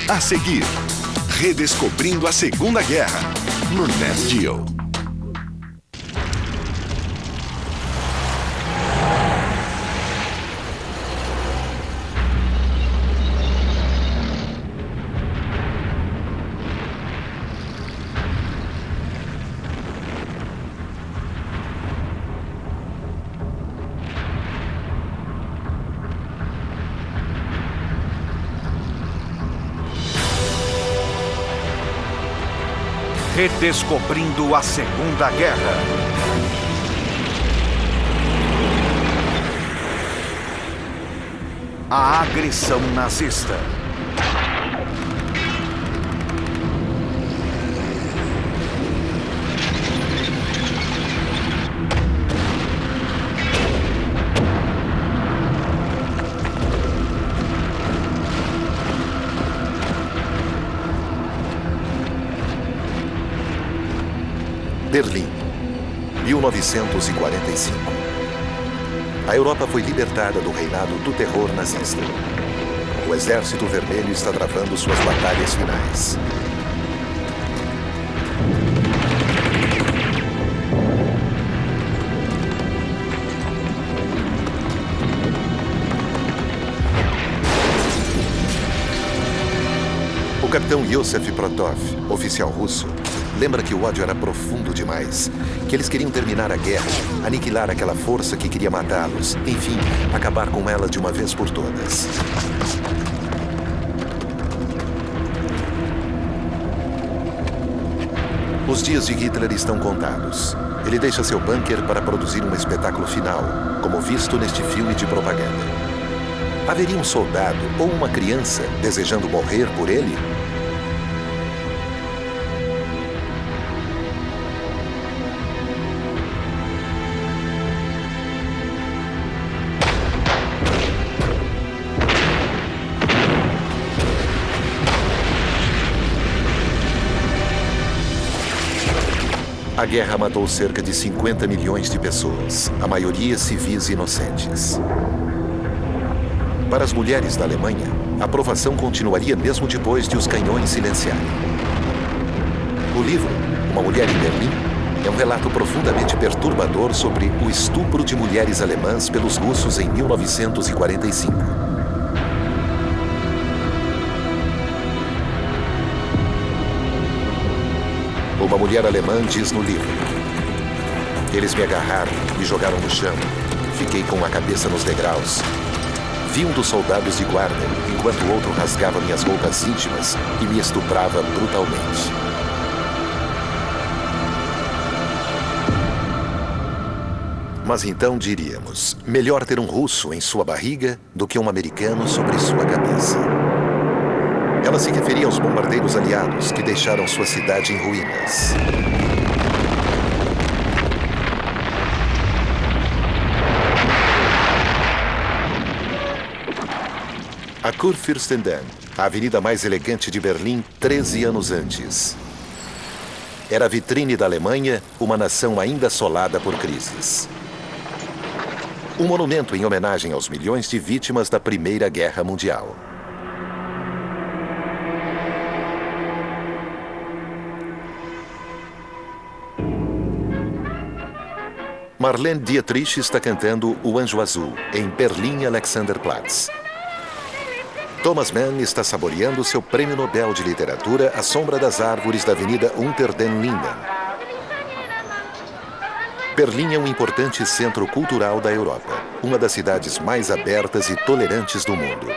A seguir, redescobrindo a Segunda Guerra, no Nat Geo. Redescobrindo a Segunda Guerra. A agressão nazista. Berlim, 1945. A Europa foi libertada do reinado do terror nazista. O Exército Vermelho está travando suas batalhas finais. O capitão Yosef Protov, oficial russo, lembra que o ódio era profundo demais, que eles queriam terminar a guerra, aniquilar aquela força que queria matá-los, enfim, acabar com ela de uma vez por todas. Os dias de Hitler estão contados. Ele deixa seu bunker para produzir um espetáculo final, como visto neste filme de propaganda. Haveria um soldado ou uma criança desejando morrer por ele? A guerra matou cerca de 50 milhões de pessoas, a maioria civis inocentes. Para as mulheres da Alemanha, a provação continuaria mesmo depois de os canhões silenciarem. O livro, Uma Mulher em Berlim, é um relato profundamente perturbador sobre o estupro de mulheres alemãs pelos russos em 1945. Uma mulher alemã diz no livro: eles me agarraram, me jogaram no chão. Fiquei com a cabeça nos degraus. Vi um dos soldados de guarda, enquanto o outro rasgava minhas roupas íntimas e me estuprava brutalmente. Mas então diríamos, melhor ter um russo em sua barriga do que um americano sobre sua cabeça. Ela se referia aos bombardeiros aliados que deixaram sua cidade em ruínas. A Kurfürstendamm, a avenida mais elegante de Berlim, 13 anos antes. Era a vitrine da Alemanha, uma nação ainda assolada por crises. Um monumento em homenagem aos milhões de vítimas da Primeira Guerra Mundial. Marlene Dietrich está cantando O Anjo Azul, em Berlim-Alexanderplatz. Thomas Mann está saboreando seu prêmio Nobel de Literatura à sombra das árvores da Avenida Unter den Linden. Berlim é um importante centro cultural da Europa, uma das cidades mais abertas e tolerantes do mundo.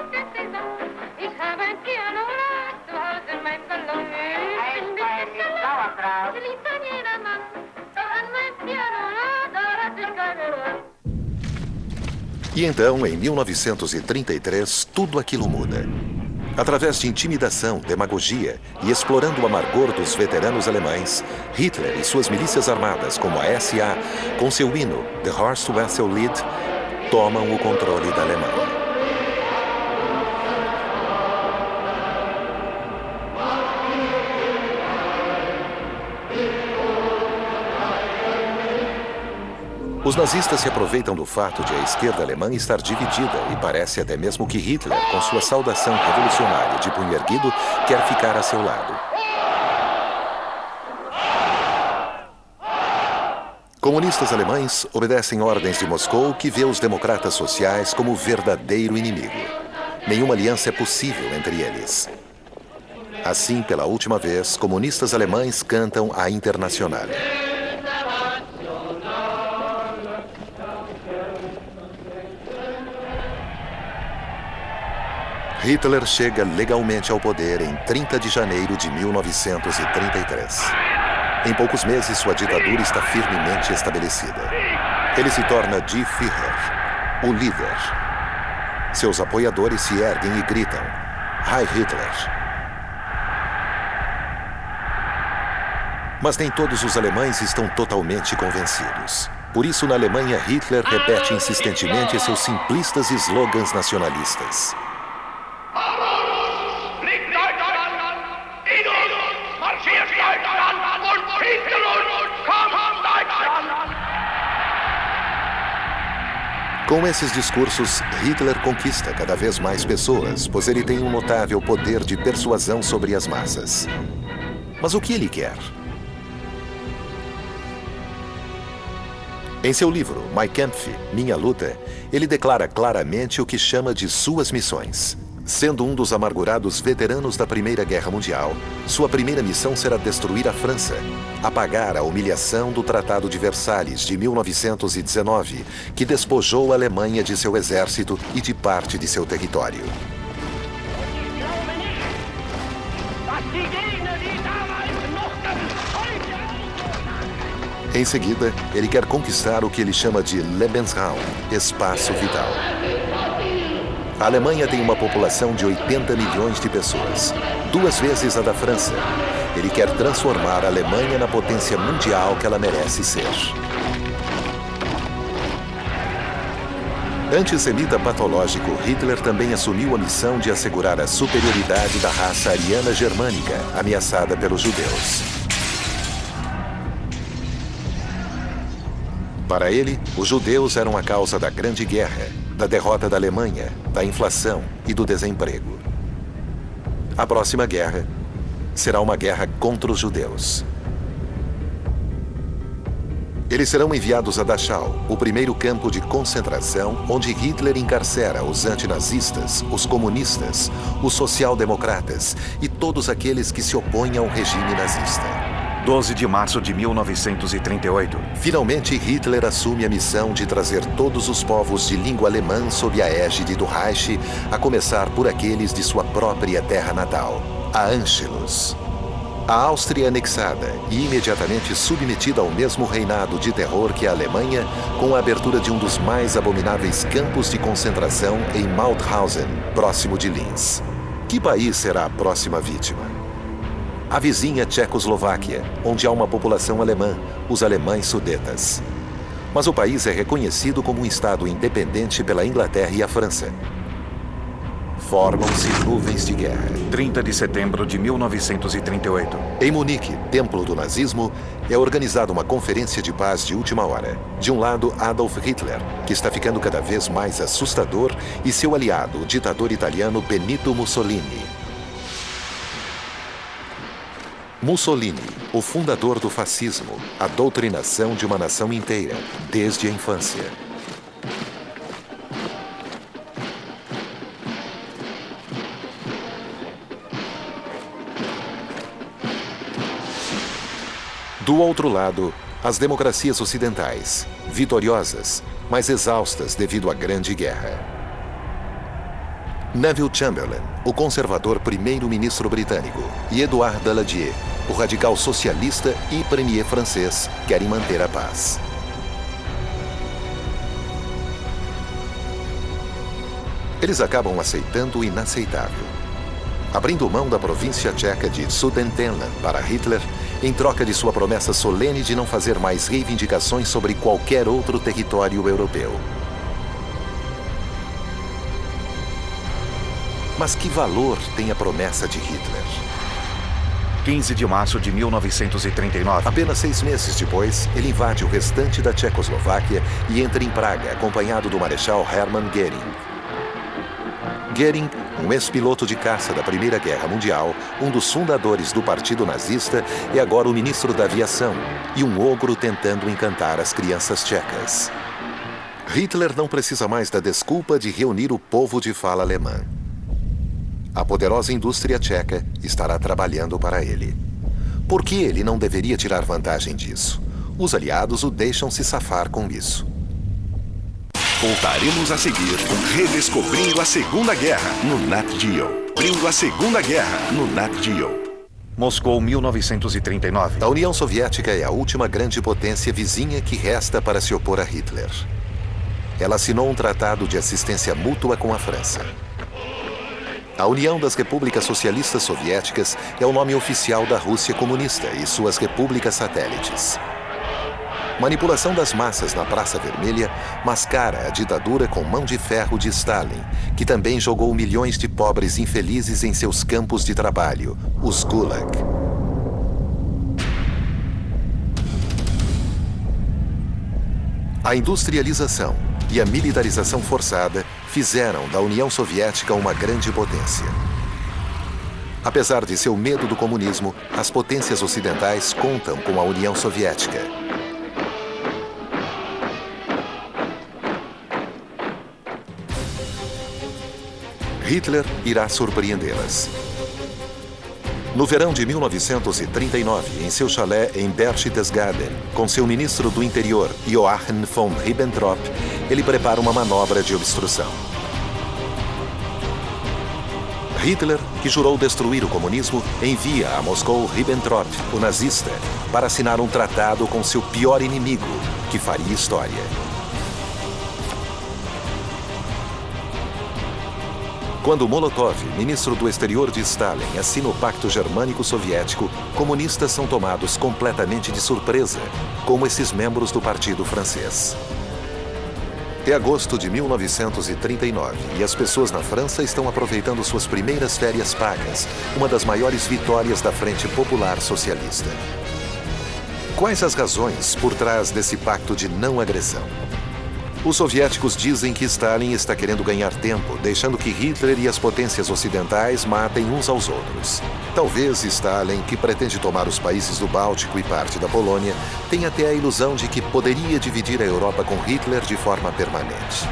E então, em 1933, tudo aquilo muda. Através de intimidação, demagogia e explorando o amargor dos veteranos alemães, Hitler e suas milícias armadas, como a SA, com seu hino The Horst Wessel Lied, tomam o controle da Alemanha. Os nazistas se aproveitam do fato de a esquerda alemã estar dividida e parece até mesmo que Hitler, com sua saudação revolucionária de punho erguido, quer ficar a seu lado. Comunistas alemães obedecem ordens de Moscou, que vê os democratas sociais como verdadeiro inimigo. Nenhuma aliança é possível entre eles. Assim, pela última vez, comunistas alemães cantam a Internacional. Hitler chega legalmente ao poder em 30 de janeiro de 1933. Em poucos meses, sua ditadura está firmemente estabelecida. Ele se torna Die Führer, o líder. Seus apoiadores se erguem e gritam: Heil Hitler! Mas nem todos os alemães estão totalmente convencidos. Por isso, na Alemanha, Hitler repete insistentemente seus simplistas slogans nacionalistas. Com esses discursos, Hitler conquista cada vez mais pessoas, pois ele tem um notável poder de persuasão sobre as massas. Mas o que ele quer? Em seu livro, Mein Kampf, Minha Luta, ele declara claramente o que chama de suas missões. Sendo um dos amargurados veteranos da Primeira Guerra Mundial, sua primeira missão será destruir a França, apagar a humilhação do Tratado de Versalhes de 1919, que despojou a Alemanha de seu exército e de parte de seu território. Em seguida, ele quer conquistar o que ele chama de Lebensraum, espaço vital. A Alemanha tem uma população de 80 milhões de pessoas, 2 vezes a da França. Ele quer transformar a Alemanha na potência mundial que ela merece ser. Antissemita patológico, Hitler também assumiu a missão de assegurar a superioridade da raça ariana germânica, ameaçada pelos judeus. Para ele, os judeus eram a causa da Grande Guerra, da derrota da Alemanha, da inflação e do desemprego. A próxima guerra será uma guerra contra os judeus. Eles serão enviados a Dachau, o primeiro campo de concentração onde Hitler encarcera os antinazistas, os comunistas, os social-democratas e todos aqueles que se opõem ao regime nazista. 12 de março de 1938. Finalmente, Hitler assume a missão de trazer todos os povos de língua alemã sob a égide do Reich, a começar por aqueles de sua própria terra natal, a Anschluss. A Áustria anexada e imediatamente submetida ao mesmo reinado de terror que a Alemanha, com a abertura de um dos mais abomináveis campos de concentração em Mauthausen, próximo de Linz. Que país será a próxima vítima? A vizinha Tchecoslováquia, onde há uma população alemã, os alemães sudetas. Mas o país é reconhecido como um Estado independente pela Inglaterra e a França. Formam-se nuvens de guerra. 30 de setembro de 1938. Em Munique, templo do nazismo, é organizada uma conferência de paz de última hora. De um lado, Adolf Hitler, que está ficando cada vez mais assustador, e seu aliado, o ditador italiano Benito Mussolini. Mussolini, o fundador do fascismo, a doutrinação de uma nação inteira, desde a infância. Do outro lado, as democracias ocidentais, vitoriosas, mas exaustas devido à Grande Guerra. Neville Chamberlain, o conservador primeiro-ministro britânico, e Édouard Daladier, o radical socialista e premier francês, querem manter a paz. Eles acabam aceitando o inaceitável. Abrindo mão da província tcheca de Sudetenland para Hitler, em troca de sua promessa solene de não fazer mais reivindicações sobre qualquer outro território europeu. Mas que valor tem a promessa de Hitler? 15 de março de 1939. Apenas 6 meses depois, ele invade o restante da Tchecoslováquia e entra em Praga, acompanhado do Marechal Hermann Göring. Göring, um ex-piloto de caça da Primeira Guerra Mundial, um dos fundadores do Partido Nazista, é agora o ministro da Aviação e um ogro tentando encantar as crianças tchecas. Hitler não precisa mais da desculpa de reunir o povo de fala alemã. A poderosa indústria tcheca estará trabalhando para ele. Por que ele não deveria tirar vantagem disso? Os aliados o deixam se safar com isso. Voltaremos a seguir com Redescobrindo a Segunda Guerra no Nat Geo. Redescobrindo a Segunda Guerra no Nat Geo. Moscou, 1939. A União Soviética é a última grande potência vizinha que resta para se opor a Hitler. Ela assinou um tratado de assistência mútua com a França. A União das Repúblicas Socialistas Soviéticas é o nome oficial da Rússia comunista e suas repúblicas satélites. Manipulação das massas na Praça Vermelha mascara a ditadura com mão de ferro de Stalin, que também jogou milhões de pobres infelizes em seus campos de trabalho, os Gulag. A industrialização e a militarização forçada fizeram da União Soviética uma grande potência. Apesar de seu medo do comunismo, as potências ocidentais contam com a União Soviética. Hitler irá surpreendê-las. No verão de 1939, em seu chalé em Berchtesgaden, com seu ministro do Interior, Joachim von Ribbentrop, ele prepara uma manobra de obstrução. Hitler, que jurou destruir o comunismo, envia a Moscou Ribbentrop, o nazista, para assinar um tratado com seu pior inimigo, que faria história. Quando Molotov, ministro do exterior de Stalin, assina o Pacto Germânico-Soviético, comunistas são tomados completamente de surpresa, como esses membros do Partido Francês. É agosto de 1939 e as pessoas na França estão aproveitando suas primeiras férias pagas, uma das maiores vitórias da Frente Popular Socialista. Quais as razões por trás desse pacto de não agressão? Os soviéticos dizem que Stalin está querendo ganhar tempo, deixando que Hitler e as potências ocidentais matem uns aos outros. Talvez Stalin, que pretende tomar os países do Báltico e parte da Polônia, tenha até a ilusão de que poderia dividir a Europa com Hitler de forma permanente.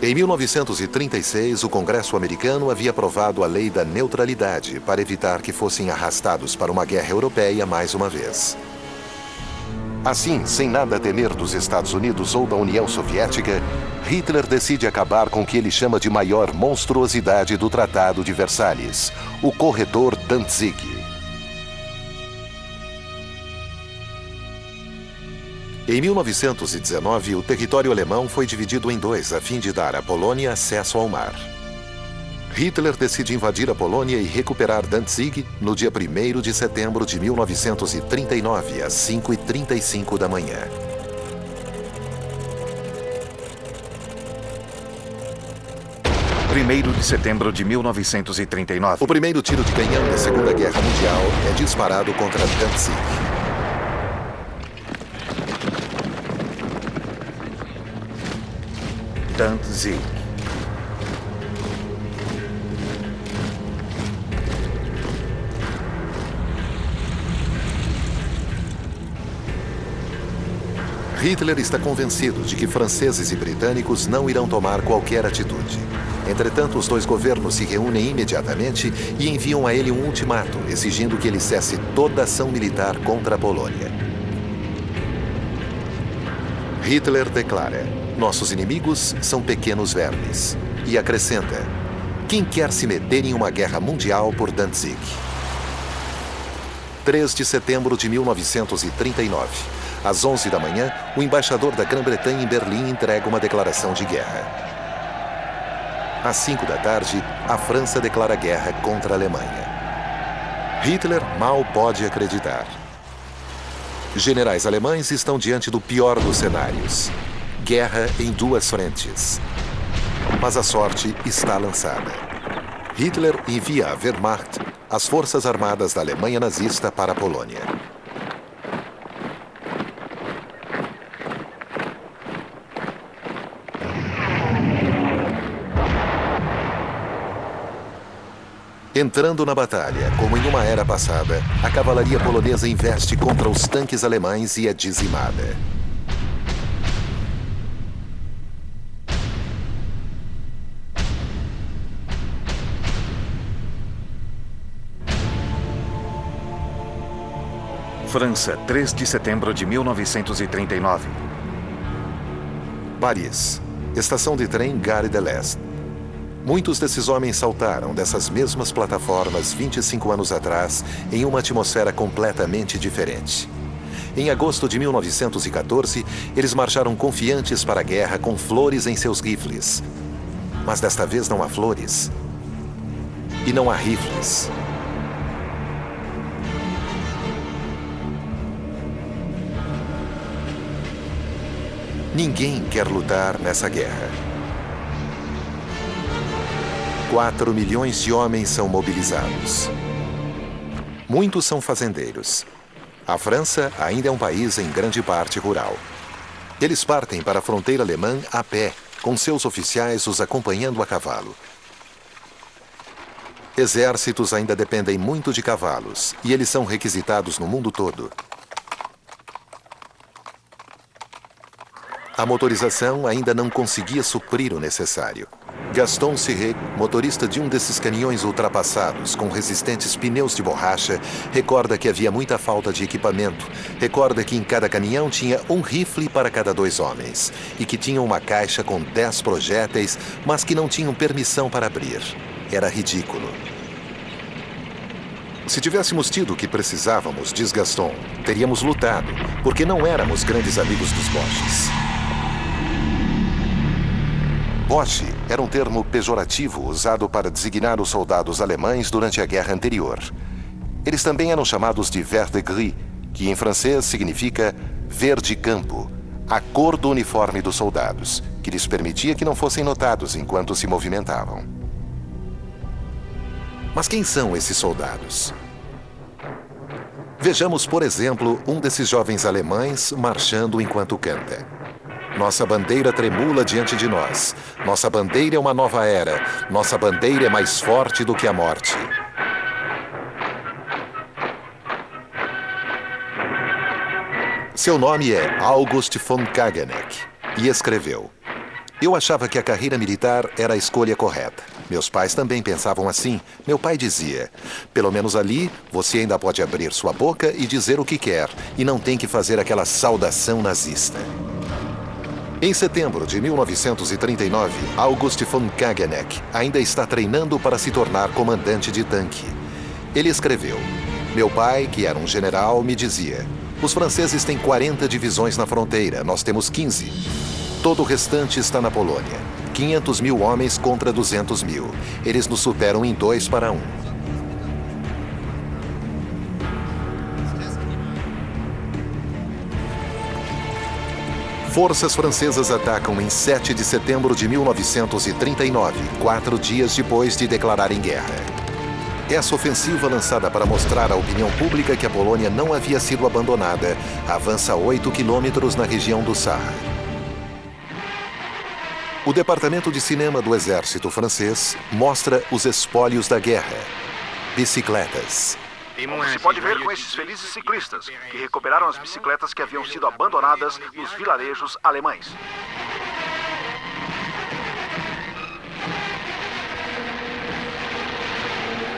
Em 1936, o Congresso americano havia aprovado a Lei da Neutralidade para evitar que fossem arrastados para uma guerra europeia mais uma vez. Assim, sem nada a temer dos Estados Unidos ou da União Soviética, Hitler decide acabar com o que ele chama de maior monstruosidade do Tratado de Versalhes, o Corredor Danzig. Em 1919, o território alemão foi dividido em dois a fim de dar à Polônia acesso ao mar. Hitler decide invadir a Polônia e recuperar Danzig no dia 1º de setembro de 1939, às 5h35 da manhã. Primeiro de setembro de 1939. O primeiro tiro de canhão da Segunda Guerra Mundial é disparado contra Danzig. Danzig. Hitler está convencido de que franceses e britânicos não irão tomar qualquer atitude. Entretanto, os dois governos se reúnem imediatamente e enviam a ele um ultimato, exigindo que ele cesse toda ação militar contra a Polônia. Hitler declara: "Nossos inimigos são pequenos vermes." E acrescenta: "Quem quer se meter em uma guerra mundial por Danzig?" 3 de setembro de 1939. Às 11 da manhã, o embaixador da Grã-Bretanha em Berlim entrega uma declaração de guerra. Às 5 da tarde, a França declara guerra contra a Alemanha. Hitler mal pode acreditar. Generais alemães estão diante do pior dos cenários: guerra em duas frentes. Mas a sorte está lançada. Hitler envia a Wehrmacht, as forças armadas da Alemanha nazista, para a Polônia. Entrando na batalha, como em uma era passada, a cavalaria polonesa investe contra os tanques alemães e é dizimada. França, 3 de setembro de 1939. Paris. Estação de trem Gare de l'Est. Muitos desses homens saltaram dessas mesmas plataformas 25 anos atrás em uma atmosfera completamente diferente. Em agosto de 1914, eles marcharam confiantes para a guerra com flores em seus rifles. Mas desta vez não há flores. E não há rifles. Ninguém quer lutar nessa guerra. 4 milhões de homens são mobilizados. Muitos são fazendeiros. A França ainda é um país em grande parte rural. Eles partem para a fronteira alemã a pé, com seus oficiais os acompanhando a cavalo. Exércitos ainda dependem muito de cavalos, e eles são requisitados no mundo todo. A motorização ainda não conseguia suprir o necessário. Gaston Siré, motorista de um desses caminhões ultrapassados com resistentes pneus de borracha, recorda que havia muita falta de equipamento. Recorda que em cada caminhão tinha um rifle para cada 2 homens e que tinham uma caixa com 10 projéteis, mas que não tinham permissão para abrir. Era ridículo. Se tivéssemos tido o que precisávamos, diz Gaston, teríamos lutado, porque não éramos grandes amigos dos Boches. Boche era um termo pejorativo usado para designar os soldados alemães durante a guerra anterior. Eles também eram chamados de vert de gris, que em francês significa verde campo, a cor do uniforme dos soldados, que lhes permitia que não fossem notados enquanto se movimentavam. Mas quem são esses soldados? Vejamos, por exemplo, um desses jovens alemães marchando enquanto canta. Nossa bandeira tremula diante de nós. Nossa bandeira é uma nova era. Nossa bandeira é mais forte do que a morte. Seu nome é August von Kaganeck e escreveu: Eu achava que a carreira militar era a escolha correta. Meus pais também pensavam assim. Meu pai dizia: pelo menos ali, você ainda pode abrir sua boca e dizer o que quer, e não tem que fazer aquela saudação nazista. Em setembro de 1939, August von Kaganeck ainda está treinando para se tornar comandante de tanque. Ele escreveu: Meu pai, que era um general, me dizia: os franceses têm 40 divisões na fronteira, nós temos 15. Todo o restante está na Polônia. 500 mil homens contra 200 mil. Eles nos superam em 2-1. Forças francesas atacam em 7 de setembro de 1939, 4 dias depois de declararem guerra. Essa ofensiva, lançada para mostrar à opinião pública que a Polônia não havia sido abandonada, avança 8 quilômetros na região do Sarre. O Departamento de Cinema do Exército Francês mostra os espólios da guerra. Bicicletas. Como se pode ver com esses felizes ciclistas, que recuperaram as bicicletas que haviam sido abandonadas nos vilarejos alemães.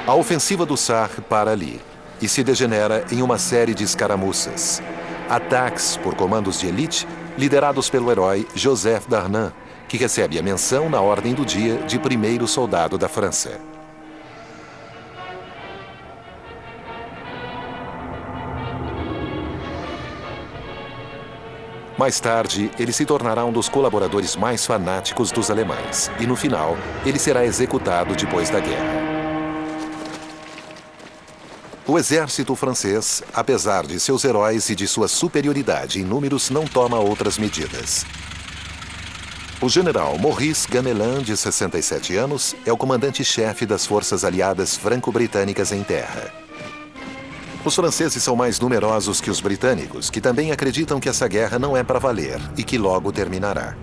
A ofensiva do Sarre para ali e se degenera em uma série de escaramuças. Ataques por comandos de elite liderados pelo herói Joseph Darnan, que recebe a menção na ordem do dia de primeiro soldado da França. Mais tarde, ele se tornará um dos colaboradores mais fanáticos dos alemães e, no final, ele será executado depois da guerra. O exército francês, apesar de seus heróis e de sua superioridade em números, não toma outras medidas. O general Maurice Gamelin, de 67 anos, é o comandante-chefe das forças aliadas franco-britânicas em terra. Os franceses são mais numerosos que os britânicos, que também acreditam que essa guerra não é para valer e que logo terminará.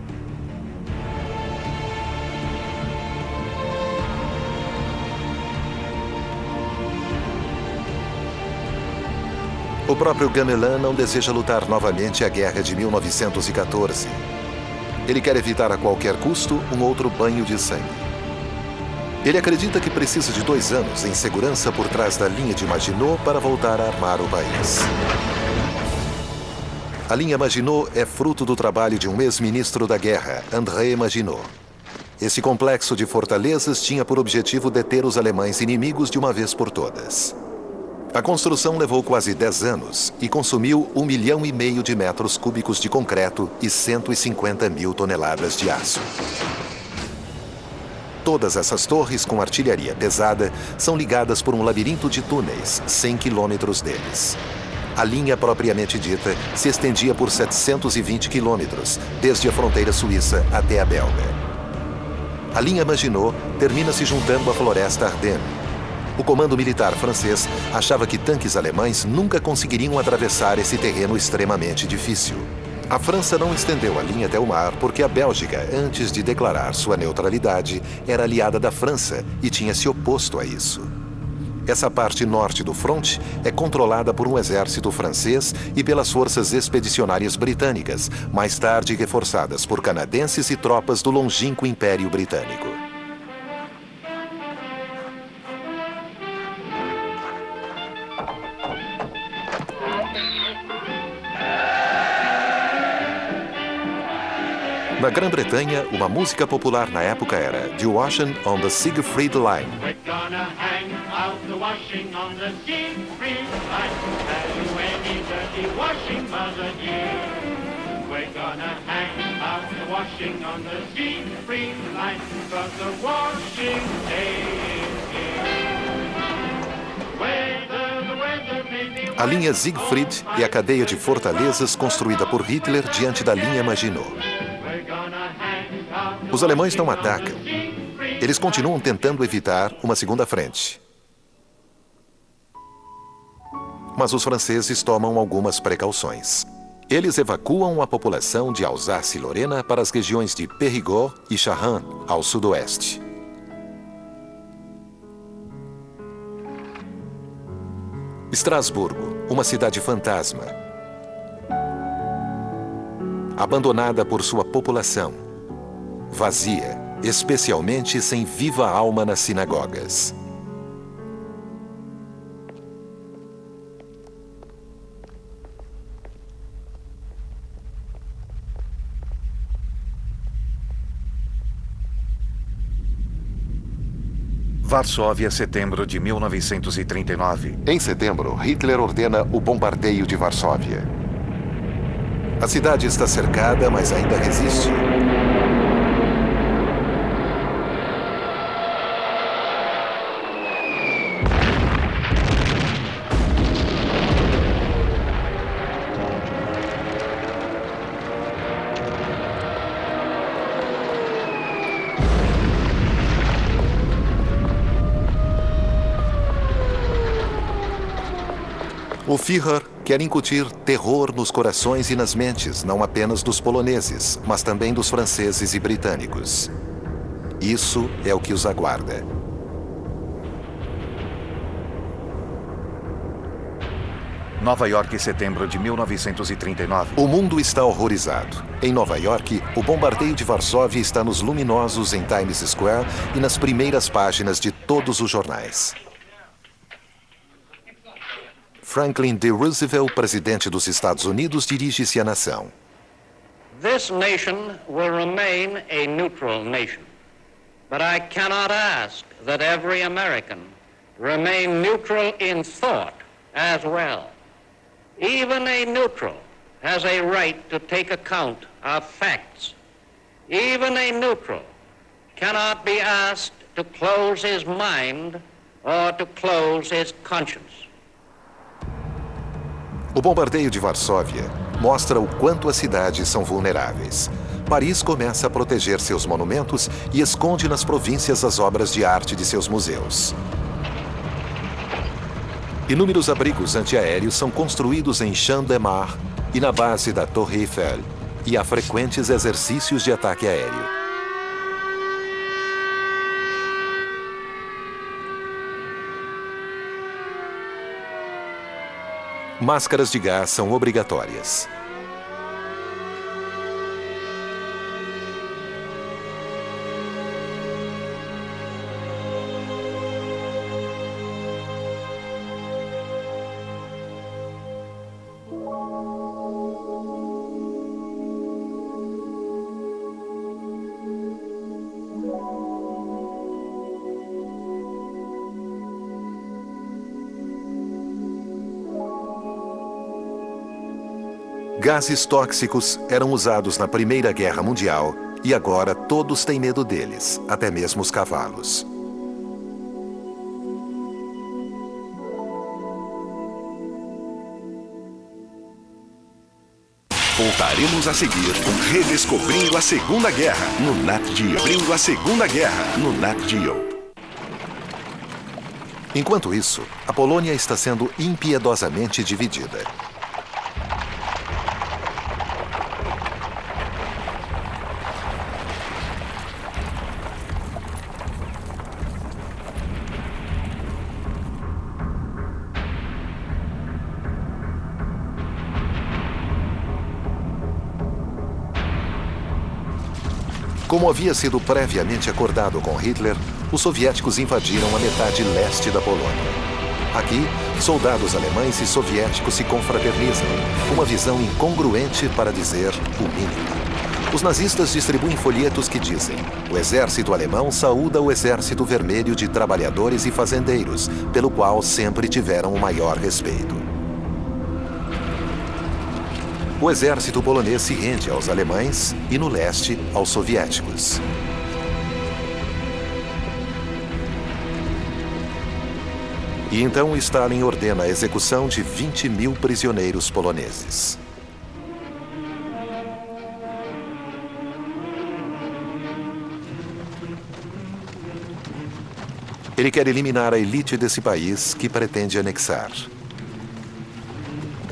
O próprio Gamelin não deseja lutar novamente a guerra de 1914. Ele quer evitar a qualquer custo um outro banho de sangue. Ele acredita que precisa de 2 anos em segurança por trás da linha de Maginot para voltar a armar o país. A linha Maginot é fruto do trabalho de um ex-ministro da guerra, André Maginot. Esse complexo de fortalezas tinha por objetivo deter os alemães inimigos de uma vez por todas. A construção levou quase 10 anos e consumiu 1,5 milhão de metros cúbicos de concreto e 150 mil toneladas de aço. Todas essas torres com artilharia pesada são ligadas por um labirinto de túneis, 100 quilômetros deles. A linha propriamente dita se estendia por 720 quilômetros, desde a fronteira suíça até a belga. A linha Maginot termina se juntando à floresta Ardennes. O comando militar francês achava que tanques alemães nunca conseguiriam atravessar esse terreno extremamente difícil. A França não estendeu a linha até o mar porque a Bélgica, antes de declarar sua neutralidade, era aliada da França e tinha se oposto a isso. Essa parte norte do fronte é controlada por um exército francês e pelas forças expedicionárias britânicas, mais tarde reforçadas por canadenses e tropas do longínquo Império Britânico. Na Grã-Bretanha, uma música popular na época era The Washing on the Siegfried Line. We're gonna hang out the washing on the Siegfried Line. Have you any dirty washing, Mother dear? We're gonna hang out the washing on the Siegfried Line, 'cause the washing day is here. The weather may be A linha Siegfried é a cadeia de fortalezas construída por Hitler diante da linha Maginot. Os alemães não atacam. Eles continuam tentando evitar uma segunda frente. Mas os franceses tomam algumas precauções. Eles evacuam a população de Alsácia-Lorena para as regiões de Périgord e Charente, ao sudoeste. Estrasburgo, uma cidade fantasma, abandonada por sua população, vazia, especialmente sem viva alma nas sinagogas. Varsóvia, setembro de 1939. Em setembro, Hitler ordena o bombardeio de Varsóvia. A cidade está cercada, mas ainda resiste. O Führer quer incutir terror nos corações e nas mentes, não apenas dos poloneses, mas também dos franceses e britânicos. Isso é o que os aguarda. Nova York, setembro de 1939. O mundo está horrorizado. Em Nova York, o bombardeio de Varsóvia está nos luminosos em Times Square e nas primeiras páginas de todos os jornais. Franklin D. Roosevelt, presidente dos Estados Unidos, dirige-se à nação. This nation will remain a neutral nation, but I cannot ask that every American remain neutral in thought as well. Even a neutral has a right to take account of facts. Even a neutral cannot be asked to close his mind or to close his conscience. O bombardeio de Varsóvia mostra o quanto as cidades são vulneráveis. Paris começa a proteger seus monumentos e esconde nas províncias as obras de arte de seus museus. Inúmeros abrigos antiaéreos são construídos em Champ-de-Mars e na base da Torre Eiffel, e há frequentes exercícios de ataque aéreo. Máscaras de gás são obrigatórias. Gases tóxicos eram usados na Primeira Guerra Mundial e agora todos têm medo deles, até mesmo os cavalos. Voltaremos a seguir com Redescobrindo a Segunda Guerra no Nat Geo. Redescobrindo a Segunda Guerra no Nat Geo. Enquanto isso, a Polônia está sendo impiedosamente dividida. Como havia sido previamente acordado com Hitler, os soviéticos invadiram a metade leste da Polônia. Aqui, soldados alemães e soviéticos se confraternizam, uma visão incongruente para dizer o mínimo. Os nazistas distribuem folhetos que dizem: o exército alemão saúda o exército vermelho de trabalhadores e fazendeiros, pelo qual sempre tiveram o maior respeito. O exército polonês se rende aos alemães e, no leste, aos soviéticos. E então Stalin ordena a execução de 20.000 prisioneiros poloneses. Ele quer eliminar a elite desse país que pretende anexar.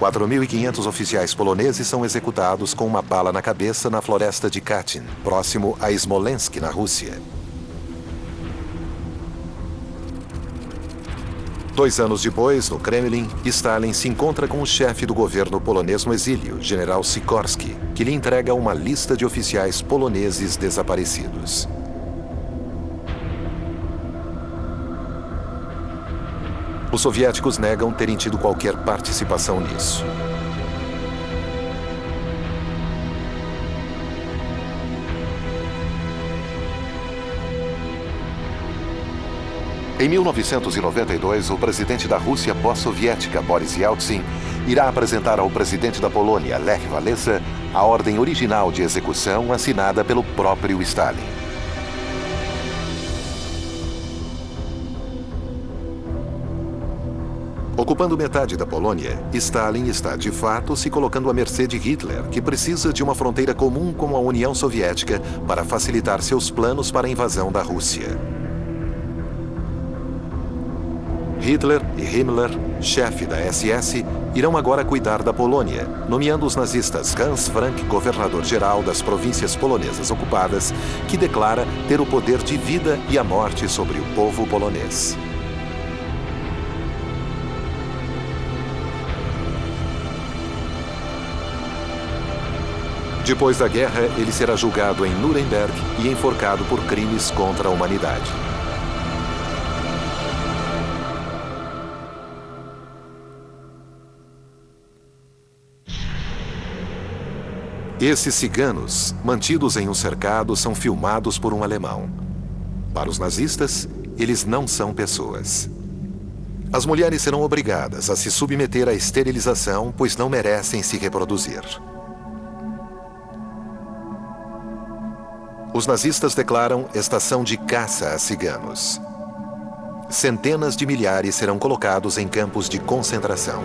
4.500 oficiais poloneses são executados com uma bala na cabeça na floresta de Katyn, próximo a Smolensk, na Rússia. 2 anos depois, no Kremlin, Stalin se encontra com o chefe do governo polonês no exílio, General Sikorski, que lhe entrega uma lista de oficiais poloneses desaparecidos. Os soviéticos negam terem tido qualquer participação nisso. Em 1992, o presidente da Rússia pós-soviética, Boris Yeltsin, irá apresentar ao presidente da Polônia, Lech Walesa, a ordem original de execução assinada pelo próprio Stalin. Ocupando metade da Polônia, Stalin está, de fato, se colocando à mercê de Hitler, que precisa de uma fronteira comum com a União Soviética para facilitar seus planos para a invasão da Rússia. Hitler e Himmler, chefe da SS, irão agora cuidar da Polônia, nomeando os nazistas Hans Frank governador-geral das províncias polonesas ocupadas, que declara ter o poder de vida e a morte sobre o povo polonês. Depois da guerra, ele será julgado em Nuremberg e enforcado por crimes contra a humanidade. Esses ciganos, mantidos em um cercado, são filmados por um alemão. Para os nazistas, eles não são pessoas. As mulheres serão obrigadas a se submeter à esterilização, pois não merecem se reproduzir. Os nazistas declaram estação de caça a ciganos. Centenas de milhares serão colocados em campos de concentração.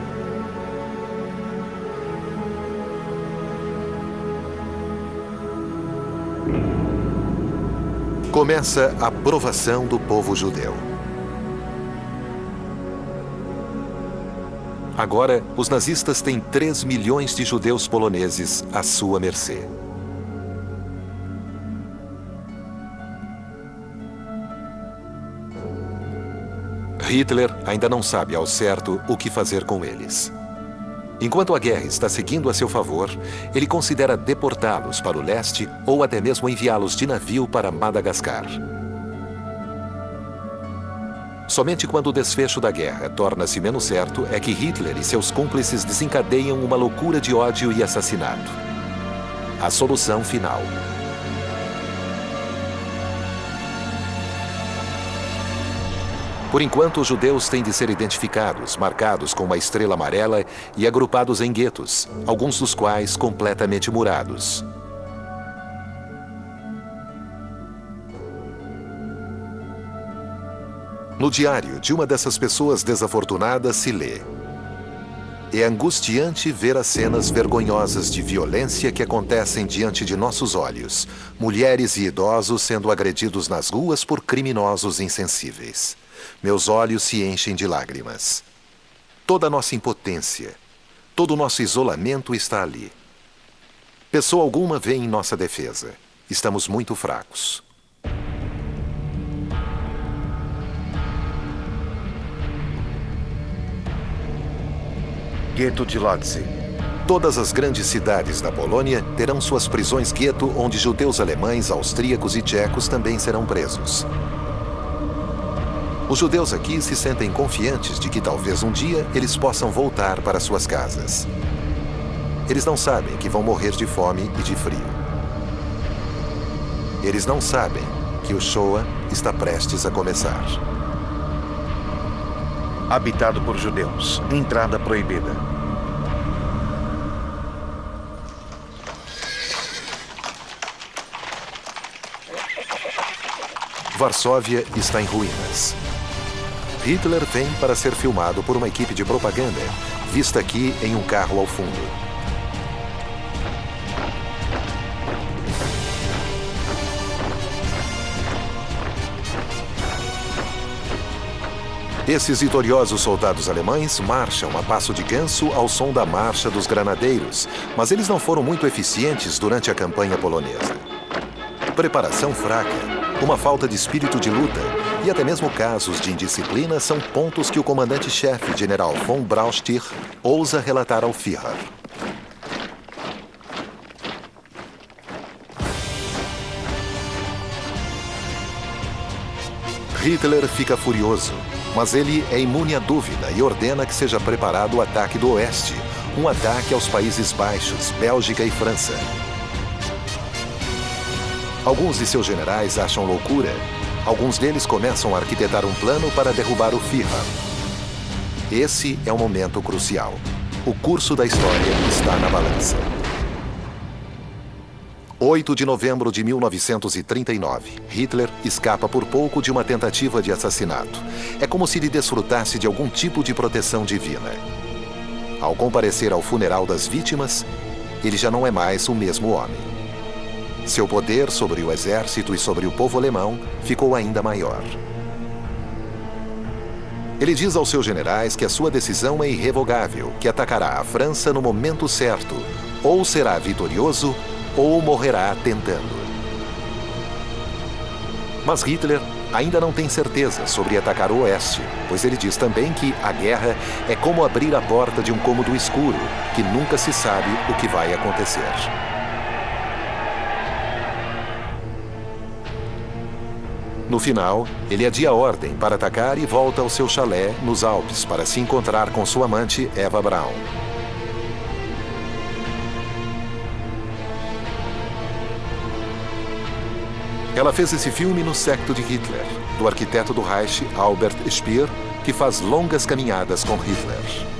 Começa a provação do povo judeu. Agora, os nazistas têm 3 milhões de judeus poloneses à sua mercê. Hitler ainda não sabe ao certo o que fazer com eles. Enquanto a guerra está seguindo a seu favor, ele considera deportá-los para o leste ou até mesmo enviá-los de navio para Madagascar. Somente quando o desfecho da guerra torna-se menos certo é que Hitler e seus cúmplices desencadeiam uma loucura de ódio e assassinato. A solução final. Por enquanto, os judeus têm de ser identificados, marcados com uma estrela amarela e agrupados em guetos, alguns dos quais completamente murados. No diário de uma dessas pessoas desafortunadas se lê: é angustiante ver as cenas vergonhosas de violência que acontecem diante de nossos olhos, mulheres e idosos sendo agredidos nas ruas por criminosos insensíveis. Meus olhos se enchem de lágrimas. Toda a nossa impotência, todo o nosso isolamento está ali. Pessoa alguma vem em nossa defesa. Estamos muito fracos. Gueto de Lodz. Todas as grandes cidades da Polônia terão suas prisões gueto, onde judeus alemães, austríacos e tchecos também serão presos. Os judeus aqui se sentem confiantes de que talvez um dia eles possam voltar para suas casas. Eles não sabem que vão morrer de fome e de frio. Eles não sabem que o Shoah está prestes a começar. Habitado por judeus. Entrada proibida. Varsóvia está em ruínas. Hitler vem para ser filmado por uma equipe de propaganda, vista aqui em um carro ao fundo. Esses vitoriosos soldados alemães marcham a passo de ganso ao som da marcha dos granadeiros, mas eles não foram muito eficientes durante a campanha polonesa. Preparação fraca, uma falta de espírito de luta e até mesmo casos de indisciplina são pontos que o comandante-chefe, general von Brauchtier, ousa relatar ao Führer. Hitler fica furioso, mas ele é imune à dúvida e ordena que seja preparado o ataque do Oeste, um ataque aos Países Baixos, Bélgica e França. Alguns de seus generais acham loucura. Alguns deles começam a arquitetar um plano para derrubar o Führer. Esse é o momento crucial. O curso da história está na balança. 8 de novembro de 1939. Hitler escapa por pouco de uma tentativa de assassinato. É como se ele desfrutasse de algum tipo de proteção divina. Ao comparecer ao funeral das vítimas, ele já não é mais o mesmo homem. Seu poder sobre o exército e sobre o povo alemão ficou ainda maior. Ele diz aos seus generais que a sua decisão é irrevogável, que atacará a França no momento certo, ou será vitorioso, ou morrerá tentando. Mas Hitler ainda não tem certeza sobre atacar o Oeste, pois ele diz também que a guerra é como abrir a porta de um cômodo escuro, que nunca se sabe o que vai acontecer. No final, ele adia a ordem para atacar e volta ao seu chalé nos Alpes para se encontrar com sua amante Eva Braun. Ela fez esse filme no séquito de Hitler, do arquiteto do Reich Albert Speer, que faz longas caminhadas com Hitler.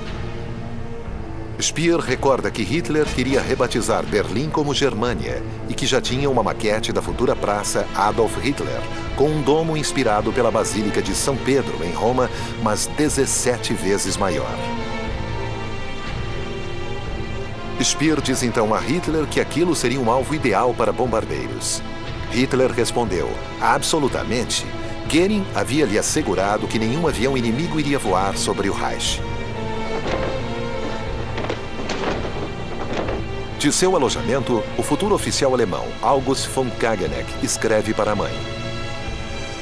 Speer recorda que Hitler queria rebatizar Berlim como Germânia e que já tinha uma maquete da futura praça Adolf Hitler, com um domo inspirado pela Basílica de São Pedro, em Roma, mas 17 vezes maior. Speer diz então a Hitler que aquilo seria um alvo ideal para bombardeiros. Hitler respondeu: absolutamente. Goering havia lhe assegurado que nenhum avião inimigo iria voar sobre o Reich. De seu alojamento, o futuro oficial alemão August von Kageneck escreve para a mãe: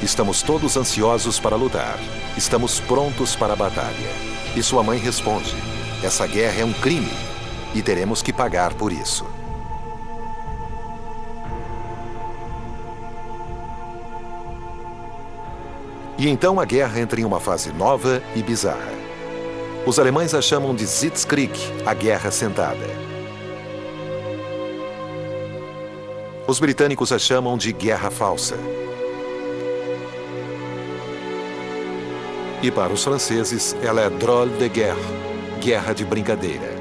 estamos todos ansiosos para lutar. Estamos prontos para a batalha. E sua mãe responde: essa guerra é um crime e teremos que pagar por isso. E então a guerra entra em uma fase nova e bizarra. Os alemães a chamam de Sitzkrieg, a guerra sentada. Os britânicos a chamam de guerra falsa. E para os franceses, ela é drôle de guerre, guerra de brincadeira.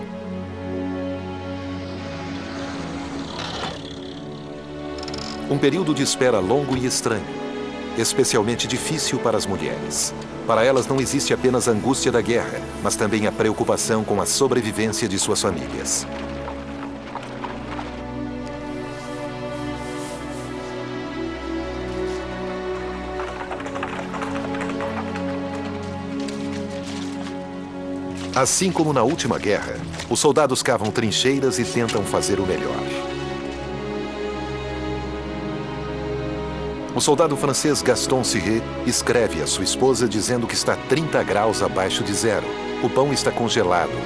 Um período de espera longo e estranho. Especialmente difícil para as mulheres. Para elas não existe apenas a angústia da guerra, mas também a preocupação com a sobrevivência de suas famílias. Assim como na última guerra, os soldados cavam trincheiras e tentam fazer o melhor. O soldado francês Gaston Siré escreve à sua esposa dizendo que está 30 graus abaixo de zero. O pão está congelado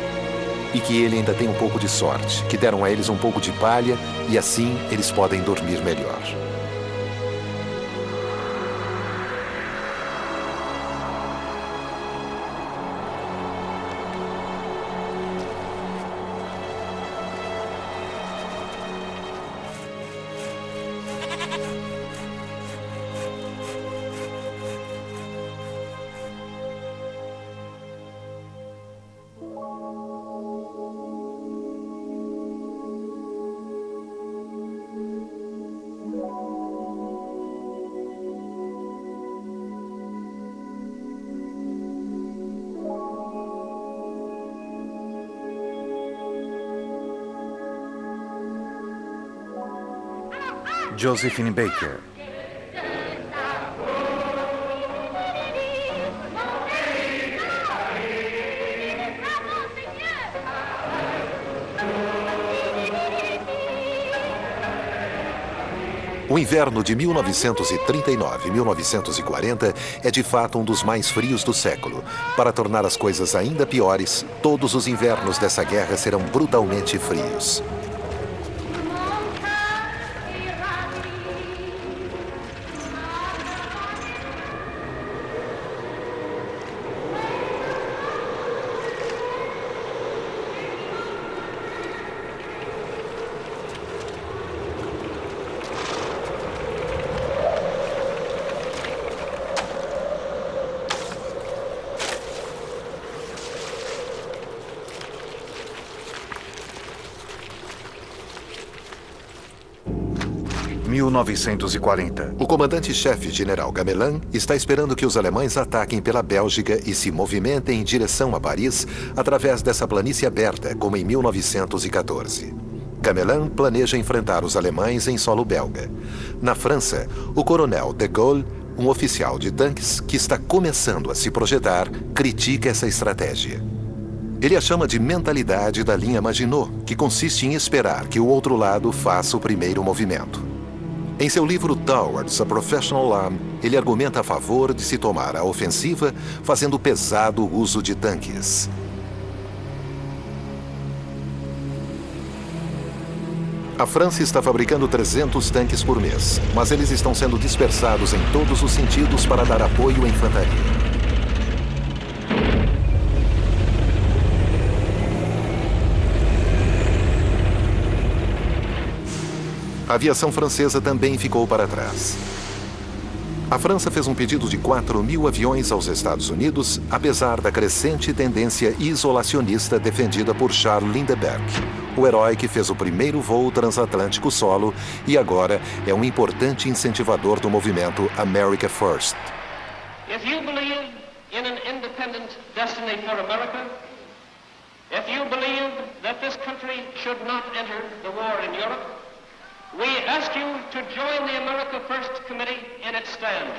e que ele ainda tem um pouco de sorte, que deram a eles um pouco de palha e assim eles podem dormir melhor. Josephine Baker. O inverno de 1939 e 1940 é de fato um dos mais frios do século. Para tornar as coisas ainda piores, todos os invernos dessa guerra serão brutalmente frios. O comandante-chefe, general Gamelin, está esperando que os alemães ataquem pela Bélgica e se movimentem em direção a Paris através dessa planície aberta, como em 1914. Gamelin planeja enfrentar os alemães em solo belga. Na França, o coronel de Gaulle, um oficial de tanques que está começando a se projetar, critica essa estratégia. Ele a chama de mentalidade da linha Maginot, que consiste em esperar que o outro lado faça o primeiro movimento. Em seu livro Towards a Professional Arm, ele argumenta a favor de se tomar a ofensiva, fazendo pesado uso de tanques. A França está fabricando 300 tanques por mês, mas eles estão sendo dispersados em todos os sentidos para dar apoio à infantaria. A aviação francesa também ficou para trás. A França fez um pedido de 4.000 aviões aos Estados Unidos, apesar da crescente tendência isolacionista defendida por Charles Lindbergh, o herói que fez o primeiro voo transatlântico solo e agora é um importante incentivador do movimento America First. If you believe in an independent destiny for America, if you believe that this country should not enter the war in Europe, We ask you to join the America First Committee in its stand.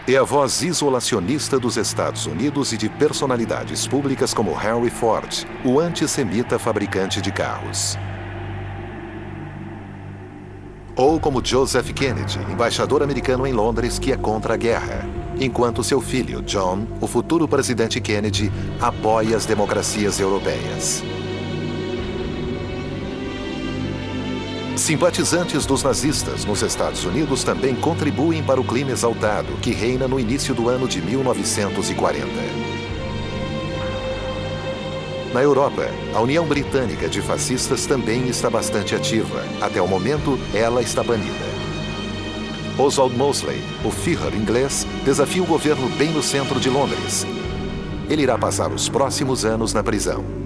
É a voz isolacionista dos Estados Unidos e de personalidades públicas como Henry Ford, o antissemita fabricante de carros. Ou como Joseph Kennedy, embaixador americano em Londres que é contra a guerra, enquanto seu filho, John, o futuro presidente Kennedy, apoia as democracias europeias. Simpatizantes dos nazistas nos Estados Unidos também contribuem para o clima exaltado que reina no início do ano de 1940. Na Europa, a União Britânica de Fascistas também está bastante ativa. Até o momento, ela está banida. Oswald Mosley, o Führer inglês, desafia o governo bem no centro de Londres. Ele irá passar os próximos anos na prisão.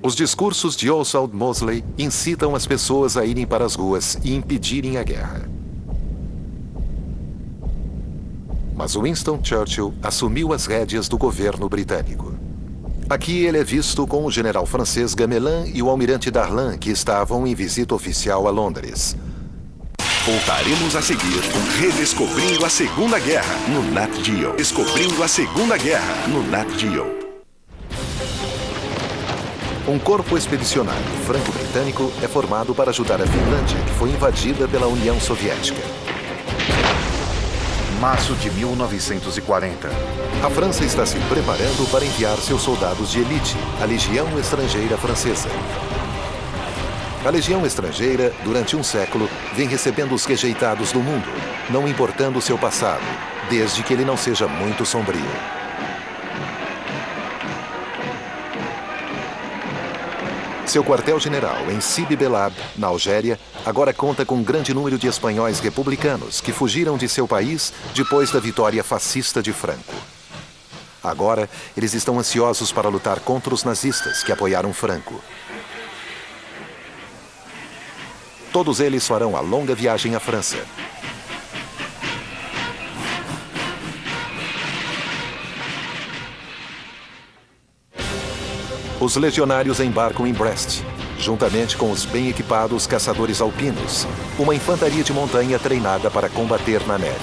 Os discursos de Oswald Mosley incitam as pessoas a irem para as ruas e impedirem a guerra. Mas Winston Churchill assumiu as rédeas do governo britânico. Aqui ele é visto com o general francês Gamelin e o almirante Darlan, que estavam em visita oficial a Londres. Voltaremos a seguir com Redescobrindo a Segunda Guerra no Nat Geo. Descobrindo a Segunda Guerra no Nat Geo. Um corpo expedicionário franco-britânico é formado para ajudar a Finlândia, que foi invadida pela União Soviética. Março de 1940. A França está se preparando para enviar seus soldados de elite, a Legião Estrangeira Francesa. A Legião Estrangeira, durante um século, vem recebendo os rejeitados do mundo, não importando seu passado, desde que ele não seja muito sombrio. Seu quartel-general em Sidi Belad, na Algéria, agora conta com um grande número de espanhóis republicanos que fugiram de seu país depois da vitória fascista de Franco. Agora, eles estão ansiosos para lutar contra os nazistas que apoiaram Franco. Todos eles farão a longa viagem à França. Os legionários embarcam em Brest, juntamente com os bem equipados caçadores alpinos, uma infantaria de montanha treinada para combater na neve.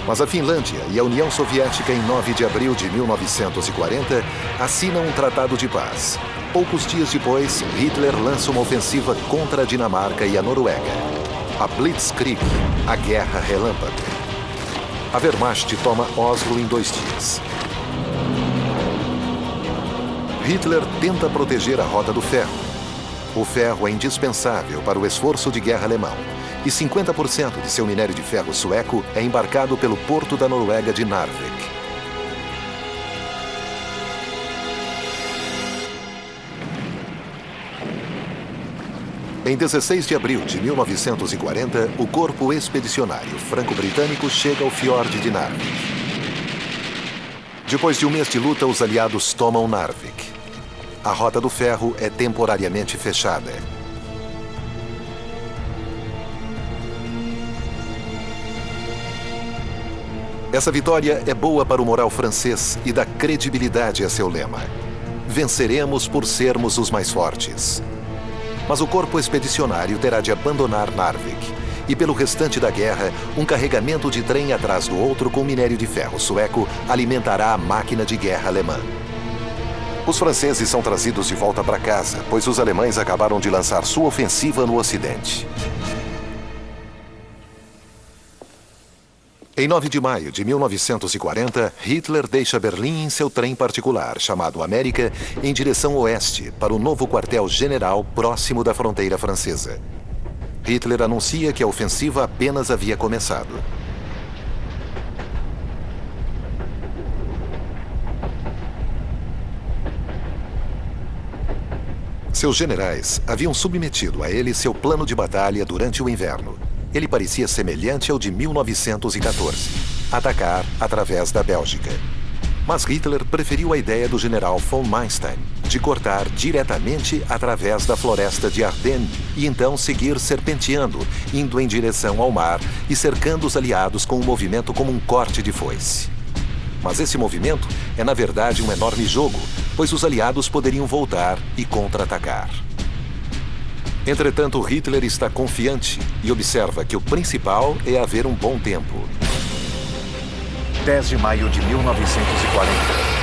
Mas a Finlândia e a União Soviética, em 9 de abril de 1940, assinam um tratado de paz. Poucos dias depois, Hitler lança uma ofensiva contra a Dinamarca e a Noruega. A Blitzkrieg, a Guerra Relâmpago. A Wehrmacht toma Oslo em 2 dias. Hitler tenta proteger a Rota do Ferro. O ferro é indispensável para o esforço de guerra alemão, e 50% de seu minério de ferro sueco é embarcado pelo porto da Noruega de Narvik. Em 16 de abril de 1940, o corpo expedicionário franco-britânico chega ao fiord de Narvik. Depois de um mês de luta, os aliados tomam Narvik. A Rota do Ferro é temporariamente fechada. Essa vitória é boa para o moral francês e dá credibilidade a seu lema: venceremos por sermos os mais fortes. Mas o corpo expedicionário terá de abandonar Narvik. E pelo restante da guerra, um carregamento de trem atrás do outro com minério de ferro sueco alimentará a máquina de guerra alemã. Os franceses são trazidos de volta para casa, pois os alemães acabaram de lançar sua ofensiva no Ocidente. Em 9 de maio de 1940, Hitler deixa Berlim em seu trem particular, chamado América, em direção oeste, para o novo quartel-general próximo da fronteira francesa. Hitler anuncia que a ofensiva apenas havia começado. Seus generais haviam submetido a ele seu plano de batalha durante o inverno. Ele parecia semelhante ao de 1914: atacar através da Bélgica. Mas Hitler preferiu a ideia do general von Manstein de cortar diretamente através da floresta de Ardennes e então seguir serpenteando, indo em direção ao mar e cercando os aliados com um movimento como um corte de foice. Mas esse movimento é, na verdade, um enorme jogo, pois os aliados poderiam voltar e contra-atacar. Entretanto, Hitler está confiante e observa que o principal é haver um bom tempo. 10 de maio de 1940.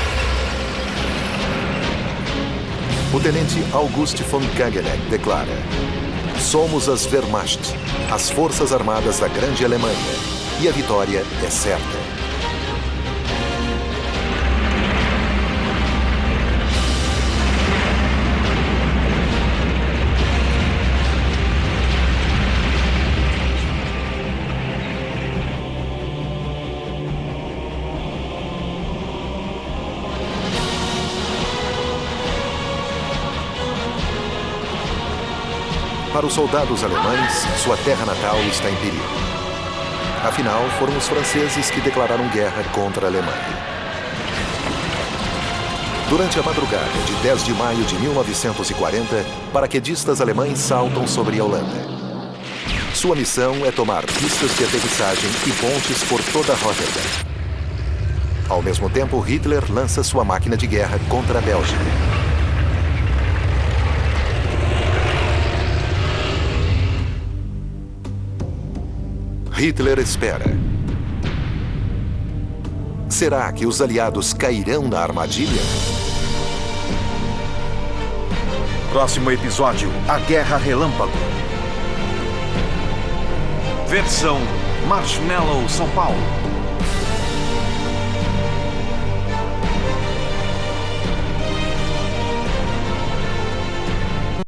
O tenente August von Kageneck declara: somos as Wehrmacht, as forças armadas da Grande Alemanha, e a vitória é certa. Para os soldados alemães, sua terra natal está em perigo. Afinal, foram os franceses que declararam guerra contra a Alemanha. Durante a madrugada de 10 de maio de 1940, paraquedistas alemães saltam sobre a Holanda. Sua missão é tomar pistas de aterrissagem e pontes por toda Rotterdam. Ao mesmo tempo, Hitler lança sua máquina de guerra contra a Bélgica. Hitler espera. Será que os aliados cairão na armadilha? Próximo episódio: A Guerra Relâmpago. Versão Marshmallow São Paulo.